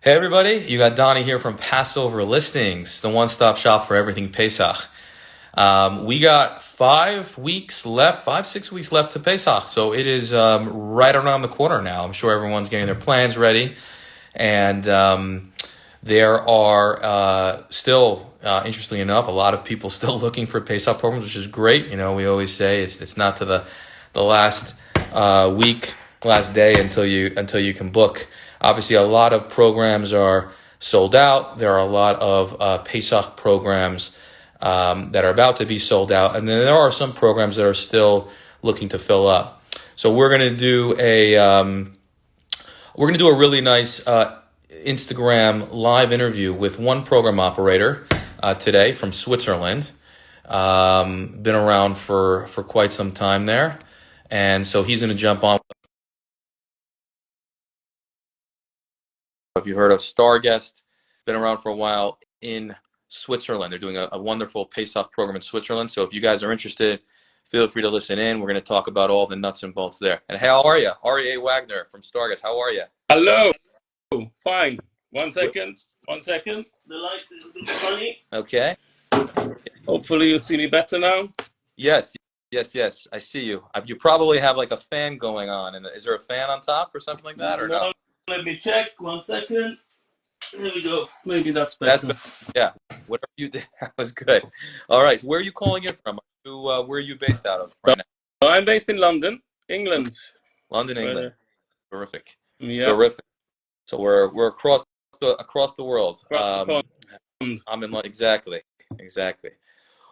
Hey everybody, you got Donnie here from Passover Listings, the one-stop shop for everything Pesach. We got 5 weeks left, 6 weeks left to Pesach, so it is right around the corner now. I'm sure everyone's getting their plans ready, and there are still, interestingly enough, a lot of people still looking for Pesach programs, which is great. You know, we always say it's not to the last week, last day until you can book. Obviously, a lot of programs are sold out. There are a lot of Pesach programs that are about to be sold out, and then there are some programs that are still looking to fill up. So we're going to do a really nice Instagram live interview with one program operator today from Switzerland. Been around for quite some time there, and so he's going to jump on. Have you heard of Starguest? Been around for a while in Switzerland. They're doing a wonderful Pesach program in Switzerland. So if you guys are interested, feel free to listen in. We're going to talk about all the nuts and bolts there. And how are you? Aryeh Wagner from Starguest. How are you? Hello. Fine. One second. The light is a bit funny. Okay. Hopefully you see me better now. Yes. I see you. You probably have like a fan going on. And is there a fan on top or something like that, or no? Let me check. 1 second. Here we go. Maybe that's better. Yeah. Whatever you did, that was good. All right. Where are you calling in from? Where are you based out of right now? I'm based in London, England. London, England. Terrific. Yeah. Terrific. So we're across the world. Across the pond. I'm in exactly.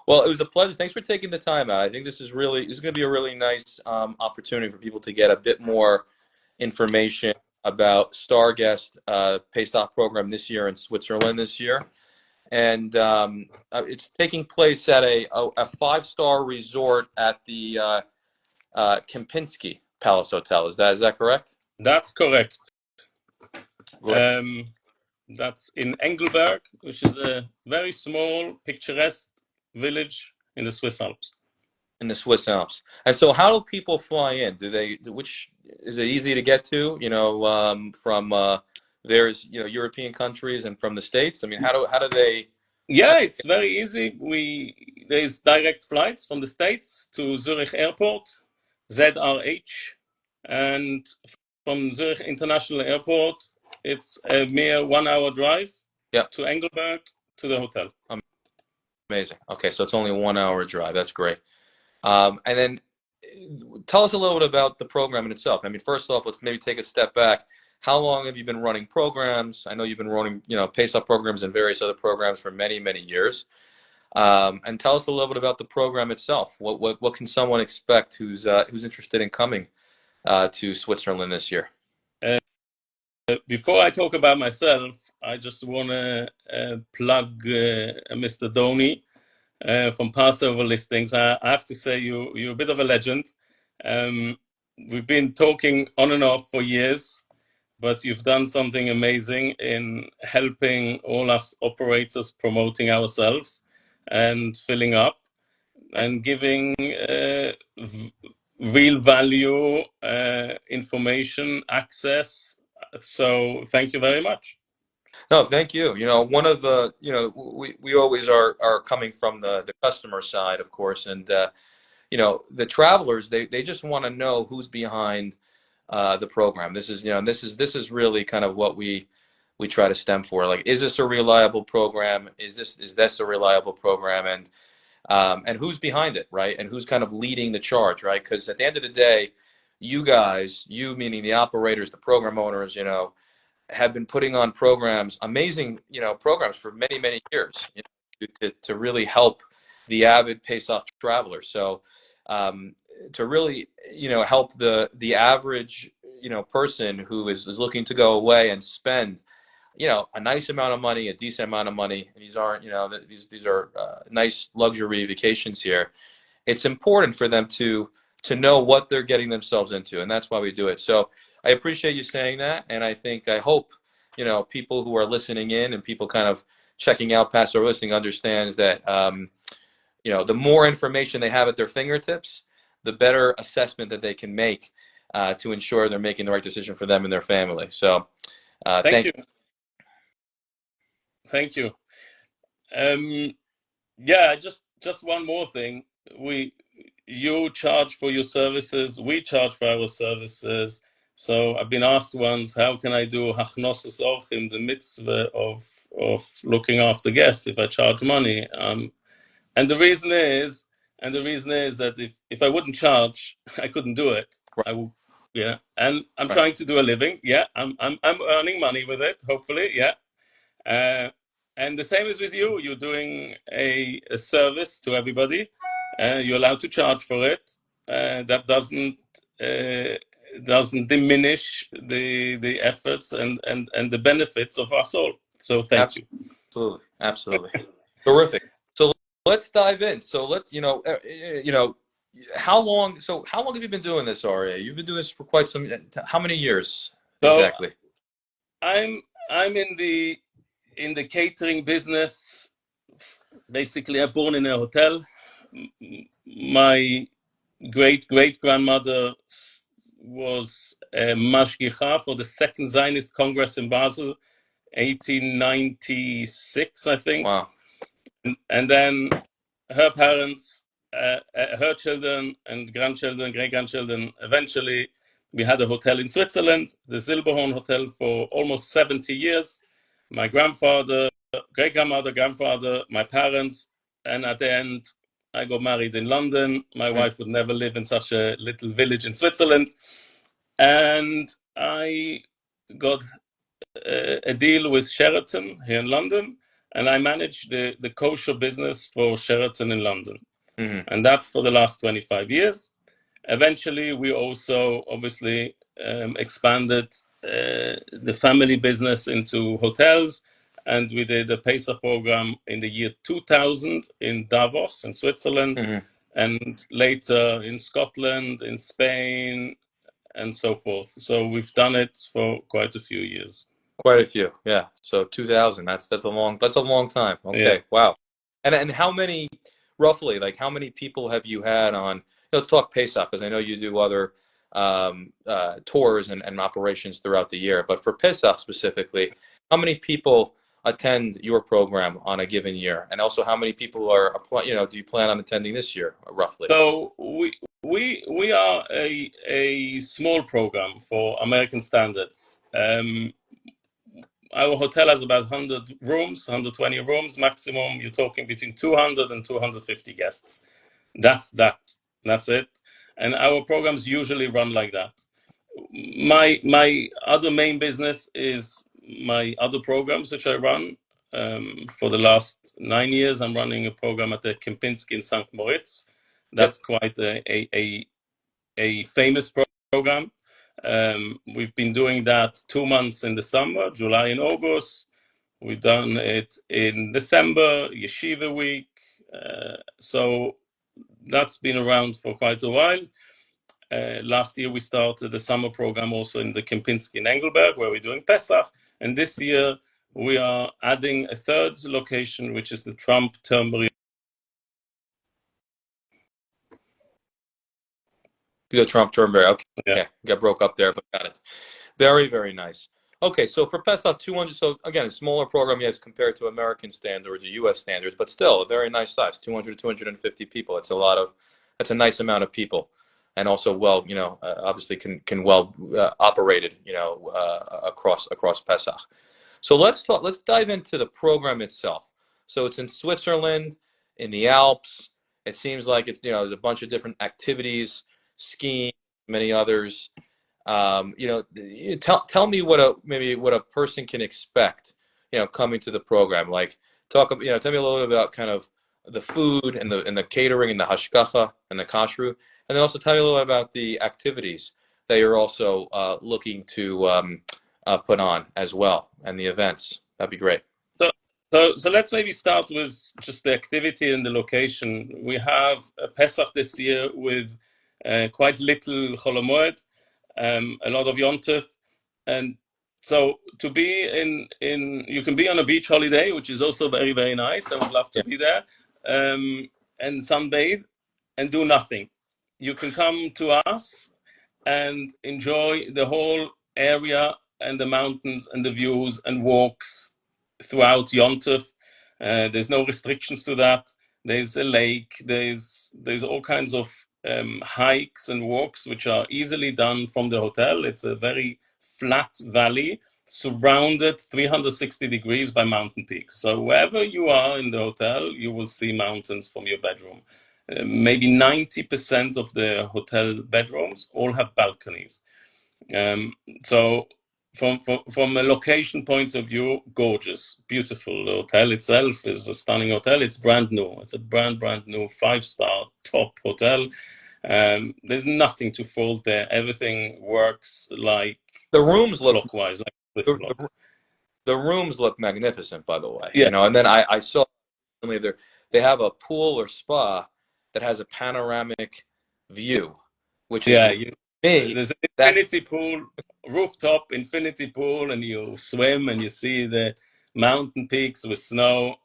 Well, it was a pleasure. Thanks for taking the time out. I think this is going to be a really nice opportunity for people to get a bit more information about Starguest Pesach program this year in Switzerland this year, and it's taking place at a 5-star resort at the Kempinski Palace Hotel. Is that correct? That's correct. That's in Engelberg, which is a very small, picturesque village in the Swiss Alps. In the Swiss Alps. And so how do people fly in? Which is it easy to get to, from various, European countries and from the States? I mean, how do they? Yeah, it's very easy. There's direct flights from the States to Zurich Airport, ZRH, and from Zurich International Airport, it's a mere 1-hour drive to Engelberg to the hotel. Amazing. Okay, so it's only a 1-hour drive. That's great. And then tell us a little bit about the program in itself. I mean, first off, let's maybe take a step back. How long have you been running programs? I know you've been running, Pesach programs and various other programs for many, many years. And tell us a little bit about the program itself. What can someone expect who's interested in coming to Switzerland this year? Before I talk about myself, I just want to plug Mr. Donny from Passover Listings. I have to say you're a bit of a legend. We've been talking on and off for years, but you've done something amazing in helping all us operators promoting ourselves and filling up and giving real value, information, access. So thank you very much. No, thank you. One of the, we always are coming from the customer side, of course, and the travelers, they just want to know who's behind the program. This is really kind of what we try to stem for. Like, is this a reliable program? Is this a reliable program? And who's behind it, right? And who's kind of leading the charge, right? Because at the end of the day, you guys, you meaning the operators, the program owners, have been putting on programs, amazing, programs for many, many years, to really help the avid Pesach traveler. So to really, help the average, person who is looking to go away and spend, a nice amount of money, a decent amount of money. These aren't, these are nice luxury vacations here. It's important for them to know what they're getting themselves into, and that's why we do it. So I appreciate you saying that, and I hope, people who are listening in and people kind of checking out Passover Listing understands that, the more information they have at their fingertips, the better assessment that they can make to ensure they're making the right decision for them and their family. So thank you. Thank you. Yeah, just one more thing. You charge for your services, we charge for our services. So I've been asked once, how can I do hachnosis orchim, the mitzvah of looking after guests, if I charge money? And the reason is, that if I wouldn't charge, I couldn't do it. Right. I will, yeah. And I'm Right. trying to do a living. Yeah, I'm earning money with it. Hopefully, yeah. And the same is with you. You're doing a service to everybody. You're allowed to charge for it. That doesn't diminish the efforts and the benefits of us all. So thank you. Absolutely, absolutely, terrific. So let's dive in. So let's how long? So how long have you been doing this, Aria? You've been doing this for quite some. How many years exactly? I'm in the catering business. Basically, I'm born in a hotel. My great grandmother was a mashgicha for the Second Zionist Congress in Basel, 1896, I think. Wow. And then her parents, her children and grandchildren, great grandchildren. Eventually, we had a hotel in Switzerland, the Silberhorn Hotel, for almost 70 years. My grandfather, great grandmother, grandfather, my parents, and at the end, I got married in London. My wife would never live in such a little village in Switzerland. And I got a deal with Sheraton here in London, and I managed the kosher business for Sheraton in London. Mm-hmm. And that's for the last 25 years. Eventually, we also obviously expanded the family business into hotels, and we did a Pesach program in the year 2000 in Davos, in Switzerland, Mm-hmm. and later in Scotland, in Spain, and so forth. So we've done it for quite a few years. Quite a few, yeah. So 2000. That's a long time. Okay, Yeah. wow. And how many, roughly, like how many people have you had on? Let's talk Pesach, because I know you do other tours and operations throughout the year. But for Pesach specifically, how many people attend your program on a given year? And also, how many people do you plan on attending this year, roughly? So we are a small program for American standards. Our hotel has about 100 rooms, 120 rooms maximum. You're talking between 200 and 250 guests. That's it. And our programs usually run like that. My other main business is my other programs, which I run. For the last 9 years, I'm running a program at the Kempinski in St. Moritz. That's quite a famous program. We've been doing that 2 months in the summer, July and August. We've done it in December, Yeshiva week. So that's been around for quite a while. Last year we started the summer program also in the Kempinski in Engelberg, where we're doing Pesach. And this year we are adding a third location, which is the Trump Turnberry. The Trump Turnberry. Okay. Yeah. Okay. Got broke up there, but got it. Very, very nice. Okay, so for Pesach 200, so again, a smaller program, yes, compared to American standards or U.S. standards, but still a very nice size, 200 to 250 people. That's a nice amount of people, and also well, obviously can well operated, across Pesach. So let's dive into the program itself. So it's in Switzerland, in the Alps. It seems like there's a bunch of different activities, skiing, many others. Tell me what a person can expect, coming to the program. Like tell me a little bit about kind of the food and the catering and the hashgacha and the kashrut, and then also tell me a little bit about the activities that you're also looking to put on as well, and the events. That'd be great. So let's maybe start with just the activity and the location. We have a Pesach this year with quite little Chol Hamoed, a lot of Yontif, and so to be you can be on a beach holiday, which is also very, very nice. I would love to be there, and sunbathe and do nothing. You can come to us and enjoy the whole area and the mountains and the views and walks throughout Yom Tov. There's no restrictions to that. There's a lake. There's all kinds of hikes and walks which are easily done from the hotel. It's a very flat valley surrounded 360 degrees by mountain peaks. So wherever you are in the hotel, you will see mountains from your bedroom. Maybe 90% of the hotel bedrooms all have balconies. So from a location point of view, gorgeous, beautiful. The hotel itself is a stunning hotel. It's brand new. It's a brand new 5-star top hotel. There's nothing to fault there. Everything works like The rooms look clockwise, like Swiss the, clock. the rooms look magnificent, by the way. Yeah, And then I saw they have a pool or spa that has a panoramic view, which is yeah. me. There's an That's infinity pool, rooftop infinity pool, and you swim and you see the mountain peaks with snow.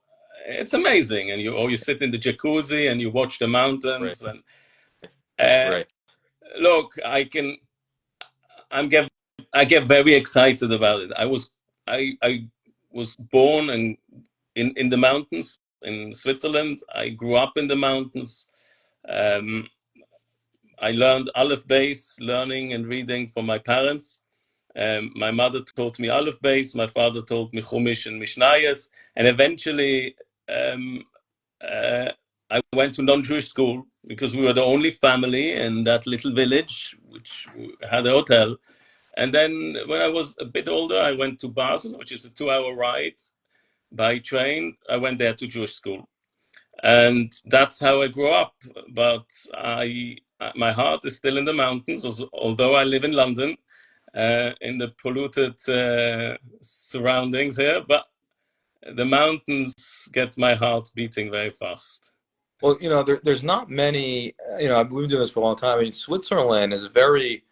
It's amazing, and you sit in the jacuzzi and you watch the great. mountains. And That's uh, great. look, I get very excited about it. I was born in the mountains in Switzerland. I grew up in the mountains. Um, I learned Aleph Beis, learning and reading from my parents. My mother taught me Aleph Beis, my father taught me Chumash and Mishnayos, and eventually uh, I went to non-Jewish school because we were the only family in that little village which had a hotel. And then when I was a bit older, I went to Basel, which is a 2-hour ride by train. I went there to Jewish school. And that's how I grew up. But my heart is still in the mountains, although I live in London, in the polluted surroundings here. But the mountains get my heart beating very fast. Well, there's not many. We've been doing this for a long time. I mean, Switzerland is a very,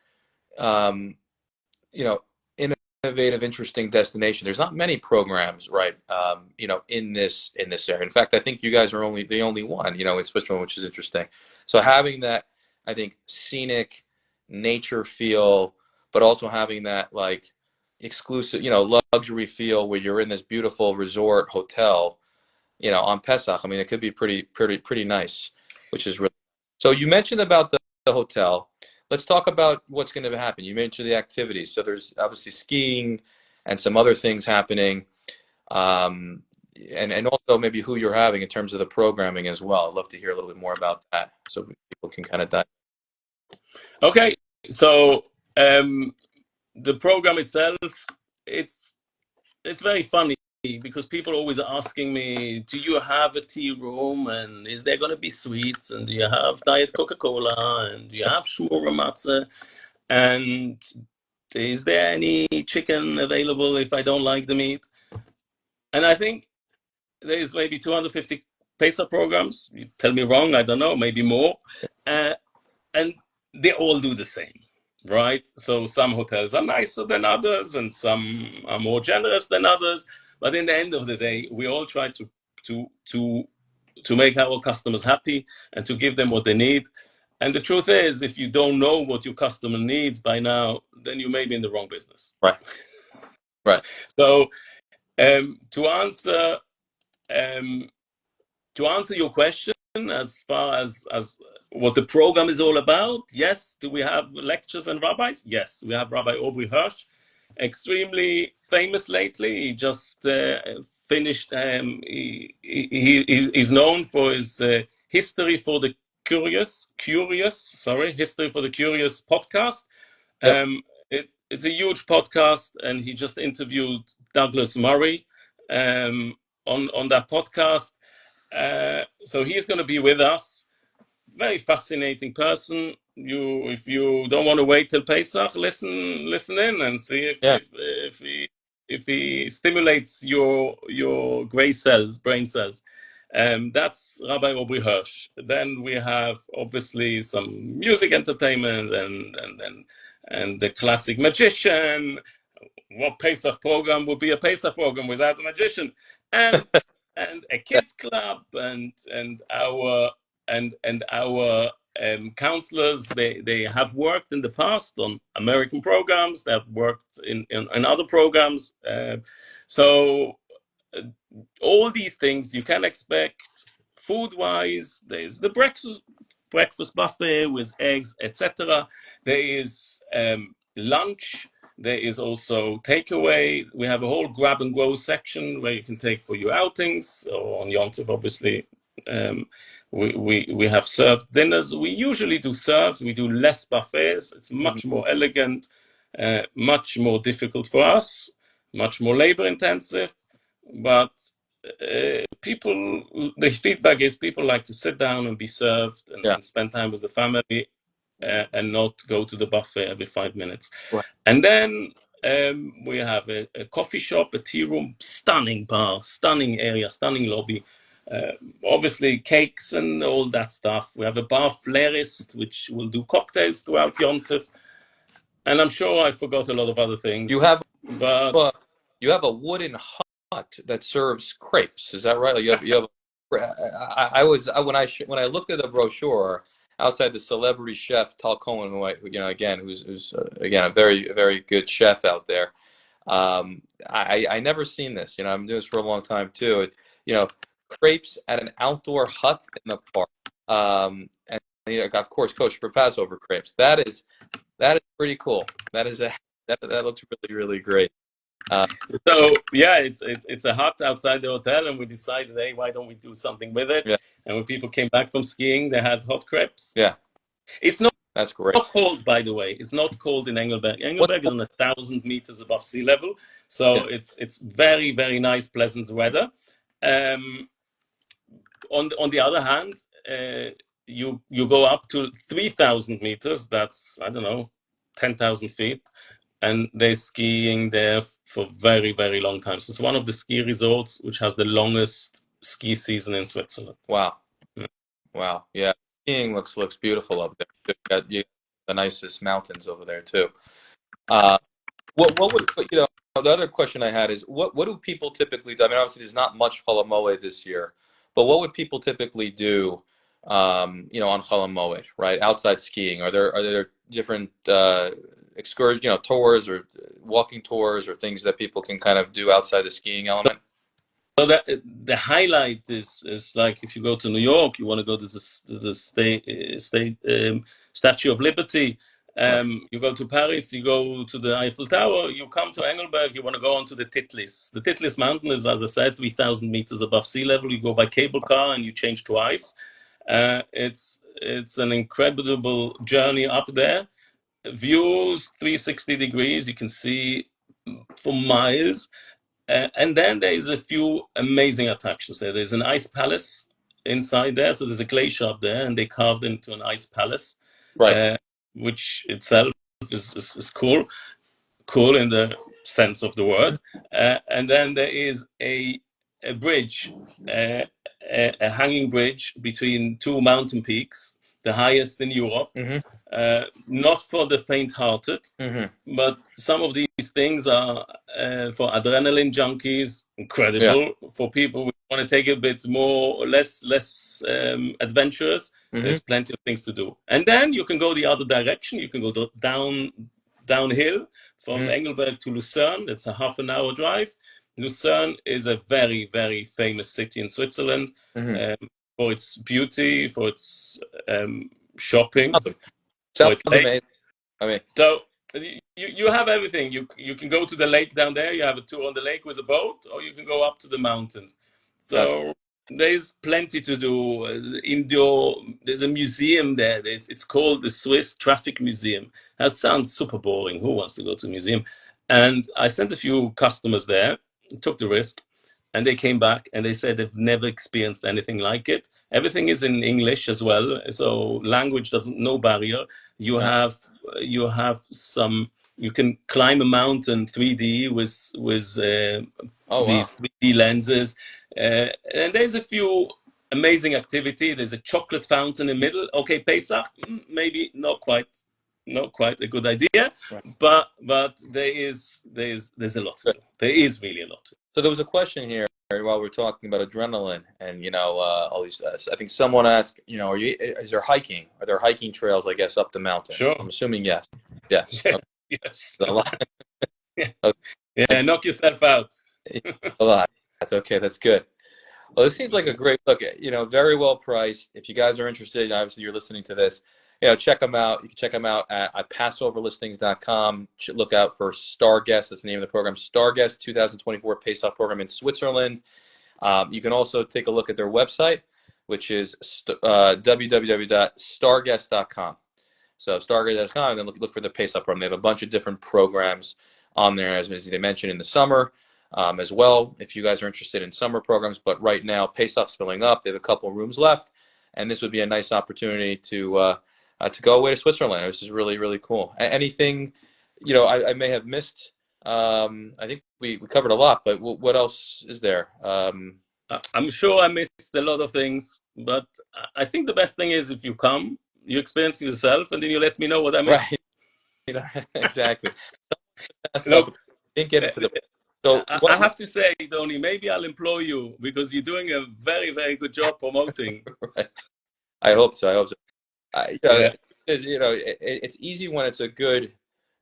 um, you know, innovative, interesting destination. There's not many programs, right? In this area. In fact, I think you guys are the only one, in Switzerland, which is interesting. So having that, I think, scenic nature feel, but also having that like exclusive, luxury feel where you're in this beautiful resort hotel, on Pesach. I mean, it could be pretty nice, which is really. So you mentioned about the hotel. Let's talk about what's going to happen. You mentioned the activities. So there's obviously skiing and some other things happening, um, and also maybe who you're having in terms of the programming as well. I'd love to hear a little bit more about that, so people can kind of dive. Okay, so the program itself, it's it's very funny because people are always asking me, do you have a tea room, and is there going to be sweets, and do you have diet Coca-Cola, and do you have shmura matzah, and is there any chicken available if I don't like the meat? And I think there's maybe 250 Pesach programs. You tell me wrong, I don't know, maybe more. Uh, and they all do the same, right? So some hotels are nicer than others, and some are more generous than others. But in the end of the day, we all try to to to make our customers happy and to give them what they need. And the truth is, if you don't know what your customer needs by now, then you may be in the wrong business. Right, right. So um, to answer um, to answer your question as far as what the program is all about, yes. Do we have lectures and rabbis? Yes, we have Rabbi Aubrey Hirsch, extremely famous lately. He just finished. He's known for his history for the history for the curious podcast. Yep. It's a huge podcast, and he just interviewed Douglas Murray on that podcast. So he's going to be with us. Very fascinating person. If you don't want to wait till Pesach, listen in and see Yeah. if he stimulates your brain cells. That's Rabbi Aubrey Hirsch. Then we have obviously some music entertainment and the classic magician. What Pesach program would be a Pesach program without a magician? And and a kids club and our counselors. They have worked in the past on American programs. They have worked in other programs. So all these things you can expect food-wise. There's the breakfast buffet with eggs, etc. There is lunch. There is also takeaway. We have a whole grab and go section where you can take for your outings, or on Yom Tov, obviously. We have served dinners. We usually do serves. We do less buffets. It's much more elegant, much more difficult for us, much more labor intensive. But the feedback is people like to sit down and be served and spend time with the family, and not go to the buffet every 5 minutes. Right. And then we have a coffee shop, a tea room, stunning bar, stunning area, stunning lobby. Obviously cakes and all that stuff. We have a bar flairist, which will do cocktails throughout Yom Tov. And I'm sure I forgot a lot of other things. You have but a wooden hut that serves crepes. Is that right? Like you have. When I looked at the brochure outside the celebrity chef Tal Cohen, who's again a very good chef out there. I never seen this. I'm doing this for a long time too. Crepes at an outdoor hut in the park. And of course, kosher for Passover crepes. That is pretty cool. That looks really great. So yeah, it's a hut outside the hotel, and we decided, hey, why don't we do something with it? Yeah. And when people came back from skiing, they had hot crepes. Yeah. It's not That's great. not cold, by the way. It's not cold in Engelberg. Engelberg is on 1,000 meters above sea level, so it's very nice, pleasant weather. On the other hand, you go up to 3,000 meters. That's, I don't know, 10,000 feet, and they're skiing there for very long time. So it's one of the ski resorts which has the longest ski season in Switzerland. Wow. Yeah. Wow. Yeah. Skiing looks beautiful up there. You got the nicest mountains over there too. What would the other question I had is what do people typically do? I mean, obviously there's not much Chol Hamoed this year, but what would people typically do on Chol Hamoed, right? Outside skiing. Are there different excursion, tours or walking tours or things that people can kind of do outside the skiing element? So the highlight is like if you go to New York, you want to go to the state Statue of Liberty. You go to Paris, you go to the Eiffel Tower. You come to Engelberg, you want to go onto the Titlis. The Titlis mountain is, as I said, 3,000 meters above sea level. You go by cable car and you change twice. It's an incredible journey up there. Views 360 degrees. You can see for miles. And then there is a few amazing attractions there. There's an ice palace inside there. So there's a glacier up there, and they carved into an ice palace, Right. Which itself is cool in the sense of the word. And then there is a bridge, a hanging bridge between two mountain peaks, the highest in Europe. Not for the faint-hearted, but some of these things are for adrenaline junkies, incredible. For people who want to take a bit more or less adventurous, there's plenty of things to do. And then you can go the other direction. You can go downhill from Engelberg to Lucerne. It's a half an hour drive. Lucerne is a very famous city in Switzerland for its beauty, for its shopping. Sounds amazing. I mean, so you have everything. You can go to the lake down there. You have a tour on the lake with a boat, or you can go up to the mountains. So there's plenty to do. Indoor, there's a museum there. It's called the Swiss Traffic Museum. That sounds super boring. Who wants to go to a museum? And I sent a few customers there, took the risk, and they came back and they said they've never experienced anything like it. Everything is in English as well, so language doesn't no barrier. You have some. You can climb a mountain 3D with these 3D lenses, and there's a few amazing activity. There's a chocolate fountain in the middle. Okay, Pesach, maybe not quite a good idea, but there's a lot to do. There is really a lot to do. So there was a question here while we're talking about adrenaline and all these. I think someone asked, is there hiking? Are there hiking trails? I guess up the mountain. Sure. I'm assuming yes. Yes. Okay. Yes. A lot. Yeah. Knock yourself out. A lot. Okay, that's good. Well, this seems like a great look. Very well priced. If you guys are interested, obviously you're listening to this, check them out. You can check them out at passoverlistings.com. Look out for Starguest. That's the name of the program. Starguest 2024 Pesach program in Switzerland. You can also take a look at their website, which is www.starguest.com. So Stargate.com, and then look for the Pesach program. They have a bunch of different programs on there, as they mentioned in the summer as well. If you guys are interested in summer programs, but right now Pesach's filling up. They have a couple of rooms left, and this would be a nice opportunity to go away to Switzerland. This is really really cool. Anything, I may have missed. I think we covered a lot, but what else is there? I'm sure I missed a lot of things, but I think the best thing is if you come, you experience it yourself, and then you let me know what I missed. Right. Exactly. Ask about Look, didn't get into the. So I have to say, Tony, maybe I'll employ you because you're doing a very, very good job promoting. Right. I hope so. I hope so. Yeah. It's easy when it's a good,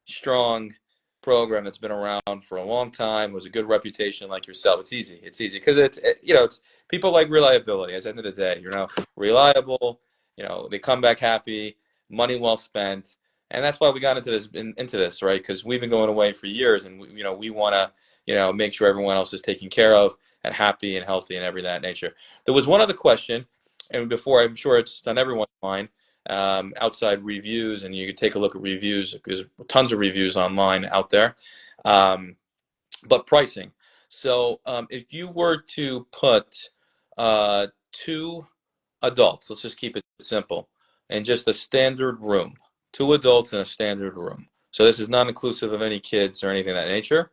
strong program that's been around for a long time, was a good reputation like yourself. It's easy. It's easy because it's people like reliability. At the end of the day, reliable. They come back happy, money well spent, and that's why we got into this, right? Because we've been going away for years, and we want to make sure everyone else is taken care of and happy and healthy and every that nature. There was one other question, and before I'm sure it's on everyone's mind. Outside reviews, and you can take a look at reviews. There's tons of reviews online out there, but pricing. So if you were to put two adults, let's just keep it simple, in just a standard room, two adults in a standard room. So this is not inclusive of any kids or anything of that nature.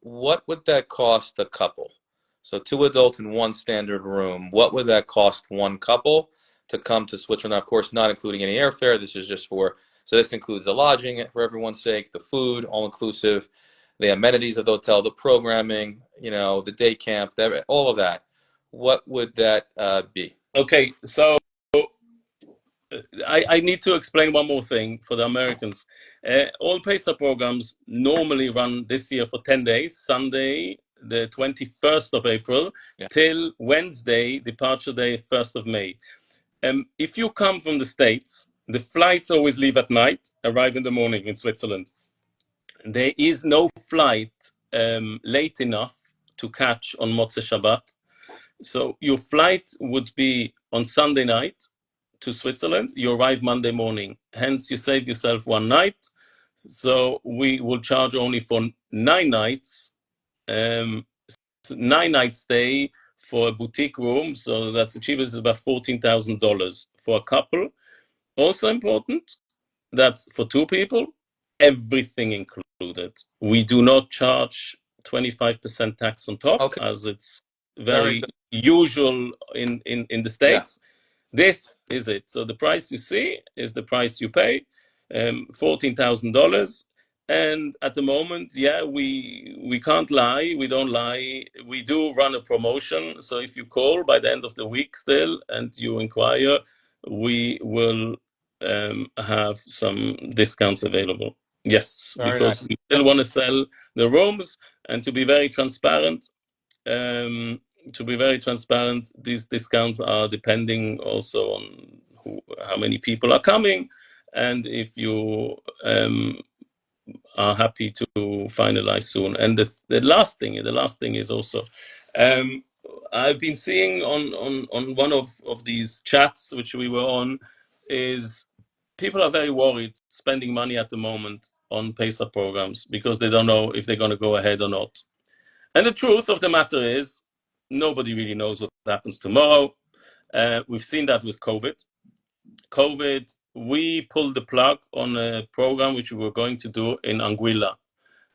What would that cost a couple? So two adults in one standard room. What would that cost one couple to come to Switzerland? Of course, not including any airfare. This is just so this includes the lodging for everyone's sake, the food, all inclusive, the amenities of the hotel, the programming, the day camp, all of that. What would that be? Okay, so I need to explain one more thing for the Americans. All Pesach programs normally run this year for 10 days, Sunday, the 21st of April, till Wednesday, departure day, 1st of May. If you come from the States, the flights always leave at night, arrive in the morning in Switzerland. There is no flight late enough to catch on Motzei Shabbat. So your flight would be on Sunday night to Switzerland. You arrive Monday morning. Hence, you save yourself one night. So we will charge only for 9 nights, 9-night stay for a boutique room. So that's the cheapest, is about $14,000 for a couple. Also important, that's for two people, everything included. We do not charge 25% tax on top, as it's very usual in the States. This is it. So the price you see is the price you pay, $14,000. And at the moment, we can't lie. We don't lie. We do run a promotion. So if you call by the end of the week still and you inquire, we will have some discounts available. Yes, Very because nice. we still want to sell the rooms, and to be very transparent, these discounts are depending also on how many people are coming, and if you are happy to finalize soon. And the last thing is also, I've been seeing on one of these chats which we were on, is people are very worried spending money at the moment on Pesach programs because they don't know if they're going to go ahead or not. And the truth of the matter is, nobody really knows what happens tomorrow. We've seen that with COVID. We pulled the plug on a program which we were going to do in Anguilla,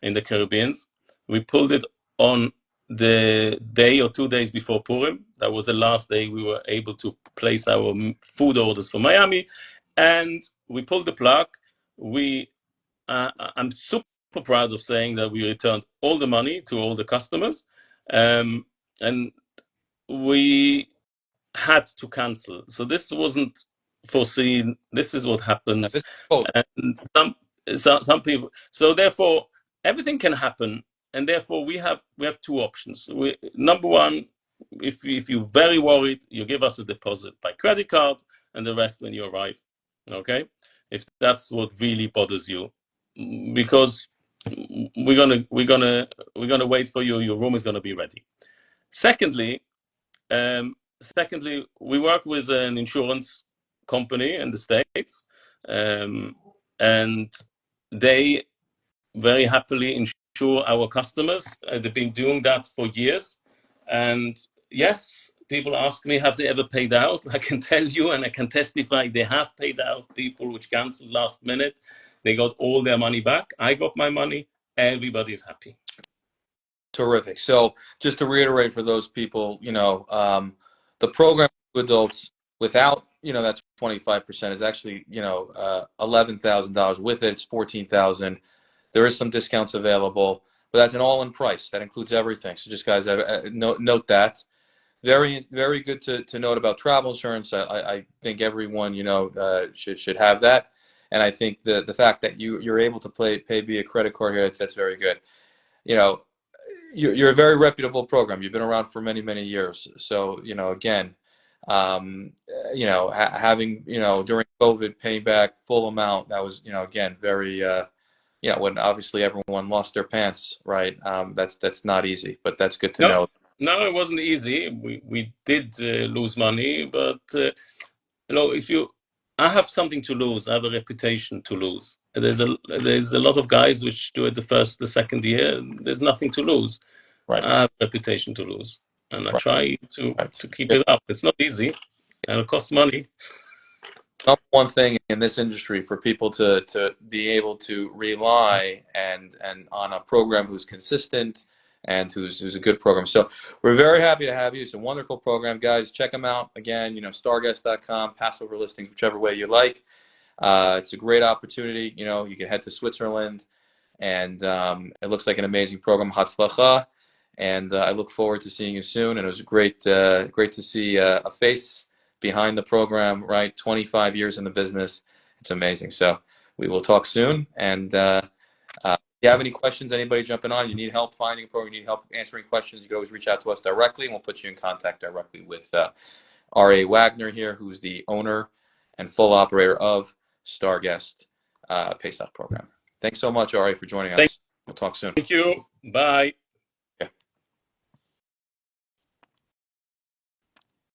in the Caribbean. We pulled it on the day or 2 days before Purim. That was the last day we were able to place our food orders for Miami. And we pulled the plug. I'm super proud of saying that we returned all the money to all the customers. And we had to cancel. So this wasn't foreseen. This is what happens. And some people. So therefore, everything can happen. and therefore we have two options. Number one, if you're very worried, you give us a deposit by credit card, and the rest when you arrive. Okay, if that's what really bothers you, because we're gonna wait for you. Your room is gonna be ready. Secondly, we work with an insurance company in the States, and they very happily insure our customers. They've been doing that for years. And yes, people ask me, have they ever paid out? I can tell you, and I can testify, they have paid out. People which canceled last minute, they got all their money back. I got my money. Everybody's happy. Terrific. So just to reiterate for those people, the program for adults without, that 25% is actually, $11,000. With it, it's $14,000. There is some discounts available, but that's an all-in price. That includes everything. So just guys, note that. Very, very good to note about travel insurance. I think everyone, should have that. And I think the fact that you're able to pay via credit card here, that's very good. You're a very reputable program. You've been around for many, many years. So, again, having, during COVID, paying back full amount, that was, again, very, when obviously everyone lost their pants, right? That's not easy, but that's good to know. No, it wasn't easy. We did lose money, but, I have something to lose. I have a reputation to lose. There's a lot of guys which do it the second year. There's nothing to lose. Right. I have a reputation to lose, and I try to keep Yeah. it up. It's not easy, and it costs money. Number one thing in this industry for people to be able to rely and on a program who's consistent and who's a good program. So we're very happy to have you. It's a wonderful program, guys. Check them out again. Starguest.com, Passover listings, whichever way you like. It's a great opportunity. You can head to Switzerland, and it looks like an amazing program. Hatzlacha, and I look forward to seeing you soon. And it was great to see a face behind the program, right? 25 years in the business. It's amazing. So we will talk soon. And if you have any questions, anybody jumping on, you need help finding a program, you need help answering questions, you can always reach out to us directly, and we'll put you in contact directly with R.A. Wagner here, who's the owner and full operator of StarGuest Pesach program. Thanks so much, R.A., for joining us. We'll talk soon. Thank you. Bye.